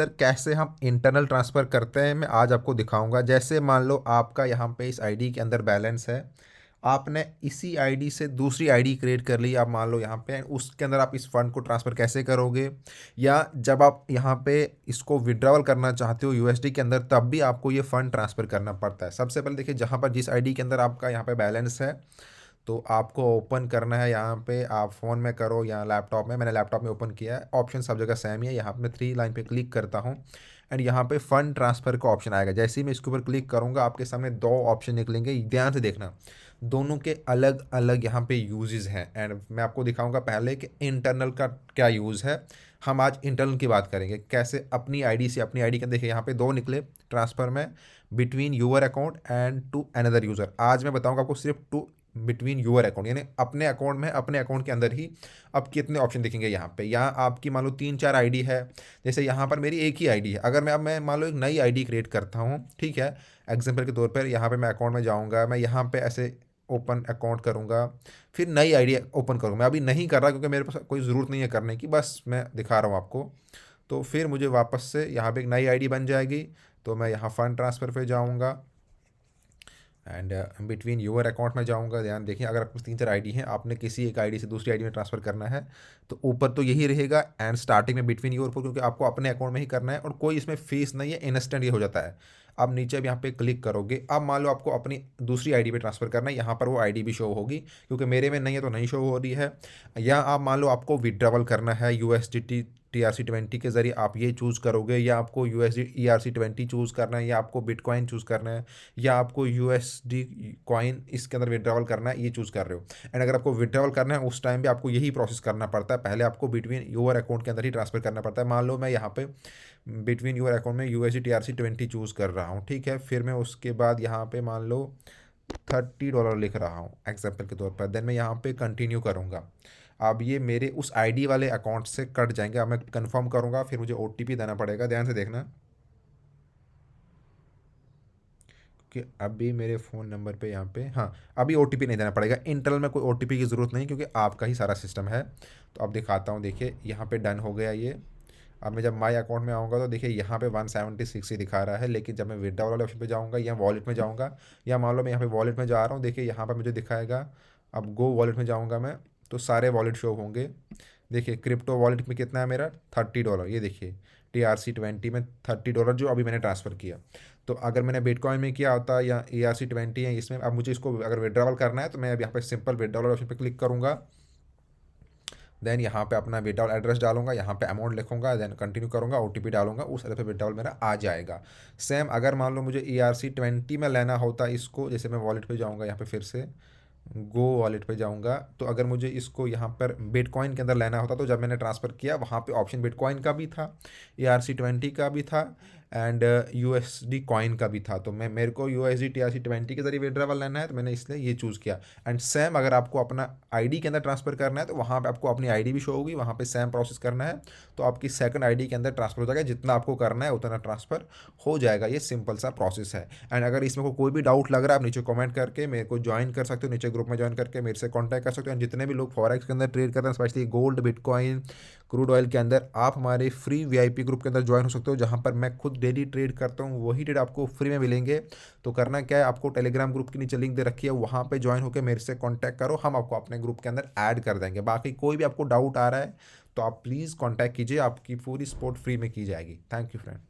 Sir कैसे हम internal transfer करते हैं मैं आज आपको दिखाऊंगा। जैसे मान लो आपका यहाँ पे इस आईडी के अंदर बैलेंस है, आपने इसी आईडी से दूसरी आईडी क्रिएट कर ली। आप मान लो यहाँ पे उसके अंदर आप इस फंड को ट्रांसफ़र कैसे करोगे, या जब आप यहाँ पे इसको विड्रॉवल करना चाहते हो यूएसडी के अंदर तब भी आपको ये फ़ंड ट्रांसफ़र करना पड़ता है। सबसे पहले देखिए, जहाँ पर जिस आईडी के अंदर आपका यहाँ पे बैलेंस है तो आपको ओपन करना है। यहाँ पे आप फ़ोन में करो या लैपटॉप में, मैंने लैपटॉप में ओपन किया है। ऑप्शन सब जगह सेम ही है। यहाँ पे मैं थ्री लाइन पे क्लिक करता हूँ एंड यहाँ पे फ़ंड ट्रांसफ़र का ऑप्शन आएगा। जैसे ही मैं इसके ऊपर क्लिक करूँगा आपके सामने दो ऑप्शन निकलेंगे, ध्यान से देखना। दोनों के अलग अलग यहाँ पे यूजेस हैं एंड मैं आपको दिखाऊंगा पहले कि इंटरनल का क्या यूज़ है। हम आज इंटरनल की बात करेंगे, कैसे अपनी आईडी से अपनी आईडी के देखिए यहाँ पे दो निकले ट्रांसफ़र में, between your account and to another user. आज मैं बताऊंगा आपको सिर्फ टू बिटवीन यूअर अकाउंट, यानी अपने अकाउंट में अपने अकाउंट के अंदर ही अब कितने ऑप्शन दिखेंगे यहाँ पे। यहाँ आपकी मान लो 3-4 आईडी है। जैसे यहाँ पर मेरी एक ही आईडी है, अगर मैं मान लो एक नई आईडी क्रिएट करता हूँ, ठीक है। एग्जांपल के तौर पर यहाँ पे मैं अकाउंट में जाऊँगा, मैं यहाँ पे ऐसे ओपन अकाउंट करूँगा, फिर नई आईडी ओपन करूँगा। मैं अभी नहीं कर रहा क्योंकि मेरे पास कोई ज़रूरत नहीं है करने की, बस मैं दिखा रहा हूँ आपको। तो फिर मुझे वापस से यहाँ पे एक नई आईडी बन जाएगी, तो मैं यहाँ फ़ंड ट्रांसफ़र पे जाऊँगा एंड बिटवीन यूअर अकाउंट में जाऊंगा। ध्यान देखिए, अगर आपके पास 3-4 आईडी हैं, आपने किसी एक आईडी से दूसरी आईडी में ट्रांसफ़र करना है तो ऊपर तो यही रहेगा एंड स्टार्टिंग में बिटवीन यूअर पर, क्योंकि आपको अपने अकाउंट में ही करना है और कोई इसमें फीस नहीं है, इंस्टेंट ये हो जाता है। अब नीचे अब यहाँ पे क्लिक करोगे, अब मान लो आपको अपनी दूसरी आईडी पे ट्रांसफ़र करना है, यहाँ पर वो आईडी भी शो होगी, क्योंकि मेरे में नहीं है तो नहीं शो हो रही है। या आप मान लो आपको विड्रॉवल करना है यूएसडीटी TRC20 के ज़रिए, आप ये चूज़ करोगे, या आपको USD ERC20 चूज़ करना है, या आपको बिटकॉइन चूज़ करना है, या आपको USD कॉइन इसके अंदर विड्रॉवल करना है, ये चूज़ कर रहे हो। एंड अगर आपको विड्रॉवल करना है उस टाइम भी आपको यही प्रोसेस करना पड़ता है। पहले आपको बिटवीन यूअर अकाउंट के अंदर ही ट्रांसफ़र करना पड़ता है। मान लो मैं यहाँ पे बिटवीन यूअर अकाउंट में USD TRC20 चूज़ कर रहा हूँ, ठीक है। फिर मैं उसके बाद यहाँ पे मान लो $30 लिख रहा हूँ एग्जाम्पल के तौर पर, देन मैं यहाँ पे कंटिन्यू करूँगा। अब ये मेरे उस आईडी वाले अकाउंट से कट जाएंगे। अब मैं कंफर्म करूँगा, फिर मुझे OTP देना पड़ेगा, ध्यान से देखना कि अभी मेरे फ़ोन नंबर पे यहाँ पे, हाँ, अभी OTP नहीं देना पड़ेगा। इंटरनल में कोई OTP की ज़रूरत नहीं, क्योंकि आपका ही सारा सिस्टम है। तो अब दिखाता हूँ, देखिए यहाँ पे डन हो गया ये। अब मैं जब माई अकाउंट में आऊँगा तो देखिए यहाँ पे 176 ही दिखा रहा है, लेकिन जब मैं विड्रॉल वाले ऑप्शन पे जाऊँगा या वॉलेट में जाऊँगा, या मान लो मैं यहाँ पे वॉलेट में जा रहा हूँ, देखिए यहाँ पर मुझे दिखाएगा। अब गो वॉलेट में जाऊँगा मैं तो सारे वॉलेट शो होंगे। देखिए क्रिप्टो वॉलेट में कितना है मेरा, $30। ये देखिए TRC20 में $30 जो अभी मैंने ट्रांसफ़र किया। तो अगर मैंने बिटकॉइन में किया होता या ERC20 है इसमें, अब मुझे इसको अगर विड्रॉवल करना है तो मैं अब यहाँ पे सिंपल विड्रॉवल ऑप्शन पे क्लिक करूँगा। देन यहाँ पे अपना विड्रॉल एड्रेस डालूंगा, यहाँ पे अमाउंट लिखूंगा, देन कंटिन्यू करूँगा, OTP डालूंगा, उस एड्रेस पे विड्रॉल मेरा आ जाएगा। सेम अगर मान लो मुझे ERC20 में लेना होता इसको, जैसे मैं वॉलेट पे जाऊँगा, यहाँ पे फिर से गो वॉलेट पे जाऊँगा, तो अगर मुझे इसको यहाँ पर बिटकॉइन के अंदर लेना होता तो जब मैंने ट्रांसफ़र किया वहाँ पे ऑप्शन बिटकॉइन का भी था, ERC20 का भी था एंड USD कॉइन का भी था। तो मैं मेरे को USD TRC20 के ज़रिए विड्रॉवल लेना है तो मैंने इसलिए ये चूज़ किया। एंड सेम अगर आपको अपना आईडी के अंदर ट्रांसफ़र करना है तो वहाँ पे आपको अपनी आईडी भी शो होगी, वहाँ पे सेम प्रोसेस करना है तो आपकी सेकंड आईडी के अंदर ट्रांसफ़र हो जाएगा। जितना आपको करना है उतना ट्रांसफ़र हो जाएगा। ये सिंपल सा प्रोसेस है। एंड अगर इसमें कोई भी डाउट लग रहा है, आप नीचे कमेंट करके मेरे को ज्वाइन कर सकते हो, नीचे ग्रुप में ज्वाइन करके मेरे से कॉन्टैक्ट कर सकते हो। एंड जितने भी लोग फॉरेक्स के अंदर ट्रेड करते हैं, specially gold, bitcoin, crude oil के अंदर, आप हमारे फ्री VIP ग्रुप के अंदर ज्वाइन हो सकते हो, जहाँ पर मैं खुद डेली ट्रेड करता हूँ। वही ट्रेड आपको फ्री में मिलेंगे। तो करना क्या है, आपको टेलीग्राम ग्रुप के नीचे लिंक दे रखी है, वहाँ पे ज्वाइन होकर मेरे से कांटेक्ट करो, हम आपको अपने ग्रुप के अंदर ऐड कर देंगे। बाकी कोई भी आपको डाउट आ रहा है तो आप प्लीज़ कांटेक्ट कीजिए, आपकी पूरी सपोर्ट फ्री में की जाएगी। Thank you friend.